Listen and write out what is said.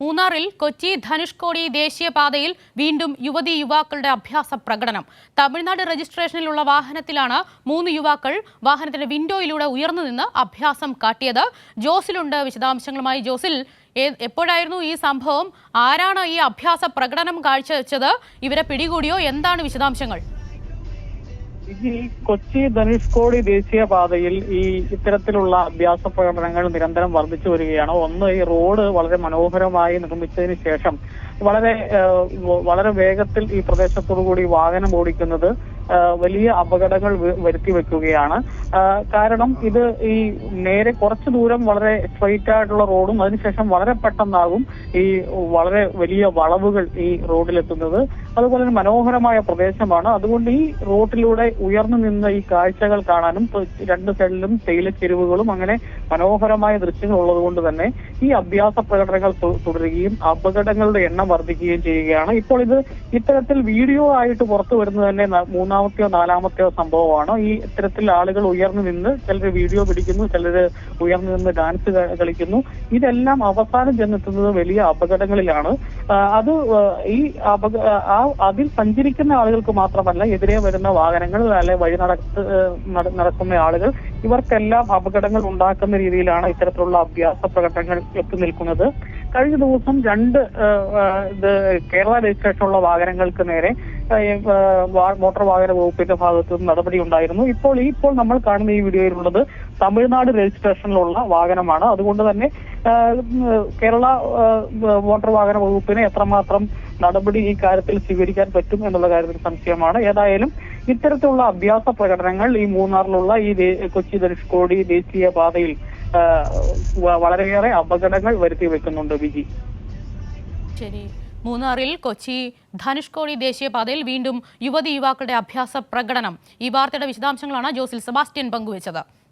മൂന്നാറിൽ കൊച്ചി ധനുഷ്കോടി ദേശീയപാതയിൽ വീണ്ടും യുവതി യുവാക്കളുടെ അഭ്യാസ പ്രകടനം. തമിഴ്നാട് രജിസ്ട്രേഷനിലുള്ള വാഹനത്തിലാണ് 3 യുവാക്കൾ വാഹനത്തിന്റെ വിൻഡോയിലൂടെ ഉയർന്നു നിന്ന് അഭ്യാസം കാട്ടിയത്. ജോസിലുണ്ട് വിശദാംശങ്ങളുമായി. ജോസിൽ, എപ്പോഴായിരുന്നു ഈ സംഭവം? ആരാണ് ഈ അഭ്യാസ പ്രകടനം കാഴ്ചവെച്ചത്? ഇവരെ പിടികൂടിയോ? എന്താണ് വിശദാംശങ്ങൾ? ഈ കൊച്ചി ധനുഷ്കോടി ദേശീയപാതയിൽ ഇത്തരത്തിലുള്ള അഭ്യാസ പ്രകടനങ്ങൾ നിരന്തരം വർദ്ധിച്ചു വരികയാണ്. ഒന്ന്, ഈ റോഡ് വളരെ മനോഹരമായി നിർമ്മിച്ചതിന് ശേഷം വളരെ വേഗത്തിൽ ഈ പ്രദേശത്തോടു കൂടി വാഹനം ഓടിക്കുന്നത് വലിയ അപകടങ്ങൾ വരുത്തി വെക്കുകയാണ്. കാരണം ഇത് ഈ നേരെ കുറച്ചു ദൂരം വളരെ സ്ട്രെയിറ്റ് ആയിട്ടുള്ള റോഡും അതിനുശേഷം വളരെ പെട്ടെന്നാകും ഈ വളരെ വലിയ വളവുകൾ ഈ റോഡിലെത്തുന്നത്. അതുപോലെ തന്നെ മനോഹരമായ പ്രദേശമാണ്. അതുകൊണ്ട് ഈ റോഡിലൂടെ ഉയർന്നു നിന്ന് ഈ കാഴ്ചകൾ കാണാനും രണ്ട് സൈഡിലും തേയിലച്ചെരുവുകളും അങ്ങനെ മനോഹരമായ ദൃശ്യങ്ങൾ ഉള്ളത് കൊണ്ട് തന്നെ ഈ അഭ്യാസ പ്രകടനങ്ങൾ തുടരുകയും അപകടങ്ങളുടെ എണ്ണം വർദ്ധിക്കുകയും ചെയ്യുകയാണ്. ഇപ്പോൾ ഇത് ഇത്തരത്തിൽ വീഡിയോ ആയിട്ട് പുറത്തു വരുന്നത് തന്നെ മൂന്നാമത്തെയോ നാലാമത്തെയോ സംഭവമാണ്. ഈ ഇത്തരത്തിൽ ആളുകൾ ഉയർന്നു നിന്ന് ചിലർ വീഡിയോ പിടിക്കുന്നു, ചിലർ ഉയർന്നു നിന്ന് ഡാൻസ് കളിക്കുന്നു. ഇതെല്ലാം അവസാനം ചെന്നെത്തുന്നത് വലിയ അപകടങ്ങളിലാണ്. അത് ഈ അതിൽ സഞ്ചരിക്കുന്ന ആളുകൾക്ക് മാത്രമല്ല, എതിരെ വരുന്ന വാഹനങ്ങൾ അല്ലെ വഴി നടക്കുന്ന ആളുകൾ, ഇവർക്കെല്ലാം അപകടങ്ങൾ ഉണ്ടാക്കുന്ന രീതിയിലാണ് ഇത്തരത്തിലുള്ള അഭ്യാസ പ്രകടനങ്ങൾ എത്തി നിൽക്കുന്നത്. കഴിഞ്ഞ ദിവസം 2 കേരള രജിസ്ട്രേഷനുള്ള വാഹനങ്ങൾക്ക് നേരെ മോട്ടോർ വാഹന വകുപ്പിന്റെ ഭാഗത്തു നിന്ന് നടപടി ഉണ്ടായിരുന്നു. ഇപ്പോൾ നമ്മൾ കാണുന്ന ഈ വീഡിയോയിലുള്ളത് തമിഴ്നാട് രജിസ്ട്രേഷനിലുള്ള വാഹനമാണ്. അതുകൊണ്ട് തന്നെ കേരള മോട്ടോർ വാഹന വകുപ്പിന് എത്രമാത്രം നടപടി ഈ കാര്യത്തിൽ സ്വീകരിക്കാൻ പറ്റും എന്നുള്ള കാര്യത്തിൽ സംശയമാണ്. ഏതായാലും ഇത്തരത്തിലുള്ള അഭ്യാസ പ്രകടനങ്ങൾ ഈ മൂന്നാറിലുള്ള ഈ കൊച്ചി ധനുഷ്കോടി ദേശീയപാതയിൽ വളരെയേറെ അപകടങ്ങൾ വരുത്തി വെക്കുന്നുണ്ട്. വിജി, ശരി. മൂന്നാറിൽ കൊച്ചി ധനുഷ്കോടി ദേശീയപാതയിൽ വീണ്ടും യുവതി യുവാക്കളുടെ അഭ്യാസ പ്രകടനം. ഈ വാർത്തയുടെ വിശദാംശങ്ങളാണ് ജോസിൽ സെബാസ്റ്റ്യൻ പങ്കുവച്ചത്.